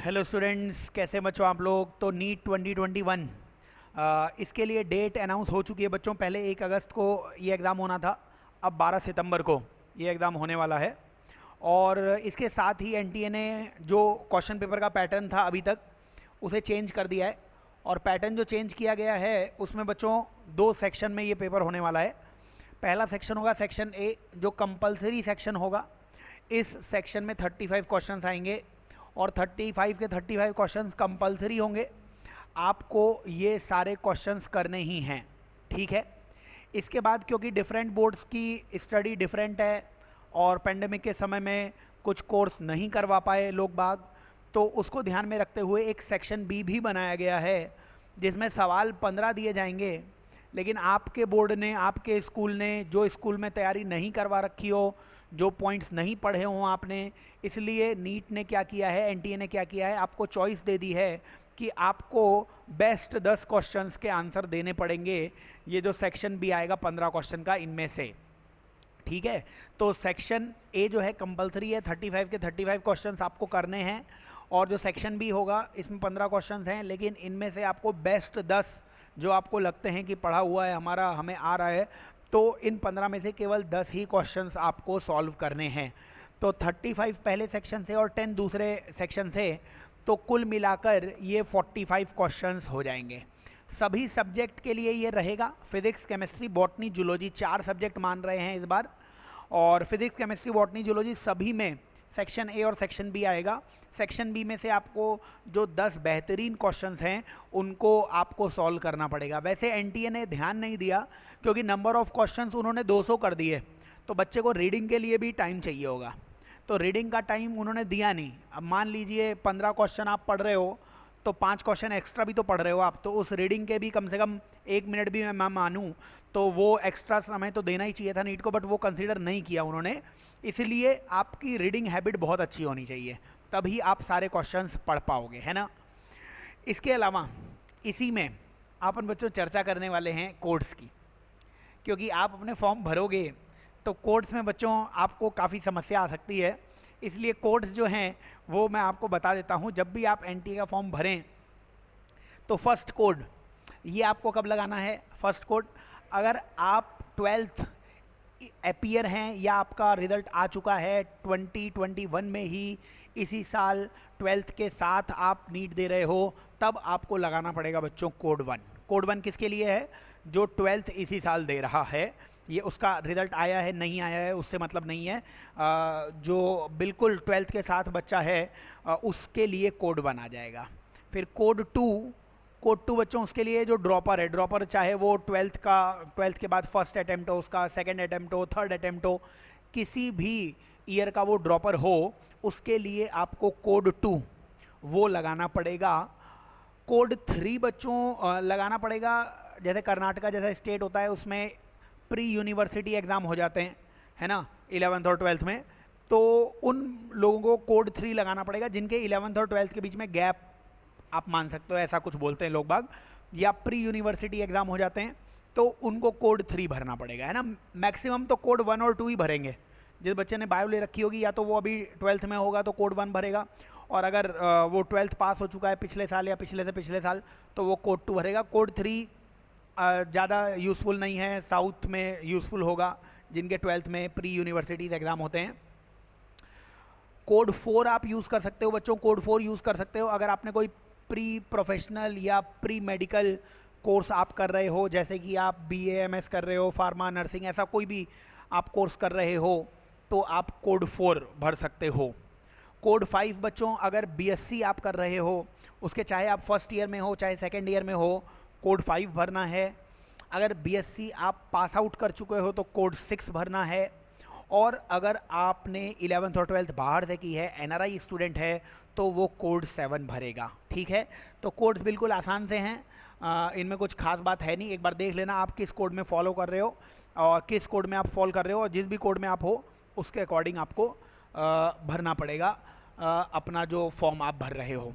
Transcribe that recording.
Hello students, कैसे बच्चों आप लोग। तो नीट 2021 इसके लिए डेट अनाउंस हो चुकी है बच्चों। पहले 1 अगस्त को ये एग्ज़ाम होना था, अब 12 सितंबर को ये एग्ज़ाम होने वाला है। और इसके साथ ही एनटीए ने जो क्वेश्चन पेपर का पैटर्न था अभी तक उसे चेंज कर दिया है। और पैटर्न जो चेंज किया गया है उसमें बच्चों 2 सेक्शन में ये पेपर होने वाला है। पहला सेक्शन होगा सेक्शन ए, जो कंपलसरी सेक्शन होगा। इस सेक्शन में 35 क्वेश्चंस आएंगे और 35 के 35 क्वेश्चंस कंपलसरी होंगे। आपको ये सारे क्वेश्चंस करने ही हैं, ठीक है। इसके बाद क्योंकि डिफरेंट बोर्ड्स की स्टडी डिफरेंट है और पेंडेमिक के समय में कुछ कोर्स नहीं करवा पाए लोग बाग, तो उसको ध्यान में रखते हुए एक सेक्शन बी भी बनाया गया है जिसमें सवाल 15 दिए जाएंगे। लेकिन आपके बोर्ड ने, आपके स्कूल ने, जो स्कूल में तैयारी नहीं करवा रखी हो, जो पॉइंट्स नहीं पढ़े हों आपने, इसलिए नीट ने क्या किया है, एनटीए ने क्या किया है, आपको चॉइस दे दी है कि आपको बेस्ट 10 क्वेश्चंस के आंसर देने पड़ेंगे। ये जो सेक्शन बी आएगा 15 क्वेश्चन का इनमें से, ठीक है। तो सेक्शन ए जो है कंपलसरी है, 35 के 35 क्वेश्चंस आपको करने हैं। और जो सेक्शन बी होगा इसमें 15 क्वेश्चंस हैं, लेकिन इनमें से आपको बेस्ट 10 जो आपको लगते हैं कि पढ़ा हुआ है हमारा, हमें आ रहा है, तो इन 15 में से केवल 10 ही क्वेश्चंस आपको सॉल्व करने हैं। तो 35 पहले सेक्शन से और 10 दूसरे सेक्शन से, तो कुल मिलाकर ये 45 क्वेश्चंस हो जाएंगे। सभी सब्जेक्ट के लिए ये रहेगा। Physics, chemistry, botany, zoology 4 subject मान रहे हैं इस बार। और फिजिक्स, केमिस्ट्री, बॉटनी, जूलॉजी सभी में सेक्शन ए और सेक्शन बी आएगा। सेक्शन बी में से आपको जो 10 बेहतरीन क्वेश्चंस हैं उनको आपको सॉल्व करना पड़ेगा। वैसे एनटीए ने ध्यान नहीं दिया क्योंकि नंबर ऑफ़ क्वेश्चंस उन्होंने 200 कर दिए, तो बच्चे को रीडिंग के लिए भी टाइम चाहिए होगा, तो रीडिंग का टाइम उन्होंने दिया नहीं। अब मान लीजिए 15 क्वेश्चन आप पढ़ रहे हो तो 5 क्वेश्चन एक्स्ट्रा भी तो पढ़ रहे हो आप, तो उस रीडिंग के भी कम से कम 1 मिनट भी मैं मानूँ तो वो एक्स्ट्रा समय तो देना ही चाहिए था नीट को, बट वो कंसीडर नहीं किया उन्होंने। इसलिए आपकी रीडिंग हैबिट बहुत अच्छी होनी चाहिए, तभी आप सारे क्वेश्चंस पढ़ पाओगे, है ना। इसके अलावा इसी में अपन बच्चों चर्चा करने वाले हैं कोड्स की, क्योंकि आप अपने फॉर्म भरोगे तो कोड्स में बच्चों आपको काफ़ी समस्या आ सकती है। इसलिए कोड्स जो हैं वो मैं आपको बता देता हूँ। जब भी आप एनटीए का फॉर्म भरें तो फर्स्ट कोड ये आपको कब लगाना है। फर्स्ट कोड अगर आप 12th अपीयर हैं या आपका रिज़ल्ट आ चुका है 2021 में ही, इसी साल 12th के साथ आप नीट दे रहे हो, तब आपको लगाना पड़ेगा बच्चों कोड 1। कोड 1 किसके लिए है? जो 12th इसी साल दे रहा है, ये उसका रिज़ल्ट आया है नहीं आया है उससे मतलब नहीं है। जो बिल्कुल 12th के साथ बच्चा है उसके लिए कोड 1 आ जाएगा। फिर कोड 2 बच्चों उसके लिए जो ड्रॉपर है, ड्रॉपर चाहे वो 12th के बाद फर्स्ट अटैम्प्ट हो, उसका सेकंड अटैम्प्ट हो, थर्ड अटैम्प्ट हो, किसी भी ईयर का वो ड्रॉपर हो, उसके लिए आपको कोड 2 वो लगाना पड़ेगा। कोड 3 बच्चों लगाना पड़ेगा। जैसे कर्नाटका जैसा स्टेट होता है उसमें प्री यूनिवर्सिटी एग्ज़ाम हो जाते हैं, है ना, 11th और 12th में, तो उन लोगों को कोड 3 लगाना पड़ेगा जिनके 11th और 12th के बीच में गैप आप मान सकते हो, ऐसा कुछ बोलते हैं लोग बाग, या प्री यूनिवर्सिटी एग्ज़ाम हो जाते हैं तो उनको कोड 3 भरना पड़ेगा, है ना। मैक्सिमम तो कोड 1 और 2 ही भरेंगे। जिस बच्चे ने बायो ले रखी होगी या तो वो अभी 12th में होगा तो कोड 1 भरेगा, और अगर वो 12th पास हो चुका है पिछले साल या पिछले से पिछले साल तो वो कोड 2 भरेगा। कोड 3 ज़्यादा यूज़फुल नहीं है, साउथ में यूज़फुल होगा जिनके 12th में प्री यूनिवर्सिटीज़ एग्ज़ाम होते हैं। कोड 4 आप यूज़ कर सकते हो बच्चों, कोड 4 यूज़ कर सकते हो अगर आपने कोई प्री प्रोफेशनल या प्री मेडिकल कोर्स आप कर रहे हो, जैसे कि आप BA MS कर रहे हो, फार्मा, नर्सिंग, ऐसा कोई भी आप कोर्स कर रहे हो तो आप कोड 4 भर सकते हो। कोड 5 बच्चों अगर BSc आप कर रहे हो, उसके चाहे आप फर्स्ट ईयर में हो चाहे सेकेंड ईयर में हो, कोड 5 भरना है। अगर BSc आप पास आउट कर चुके हो तो कोड 6 भरना है। और अगर आपने 11th और 12th बाहर से की है, NRI स्टूडेंट है, तो वो कोड 7 भरेगा, ठीक है। तो कोड्स बिल्कुल आसान से हैं, इनमें कुछ खास बात है नहीं। एक बार देख लेना आप किस कोड में फॉलो कर रहे हो और किस कोड में आप फॉलो कर रहे हो, और जिस भी कोड में आप हो उसके अकॉर्डिंग आपको भरना पड़ेगा अपना जो फॉर्म आप भर रहे हो।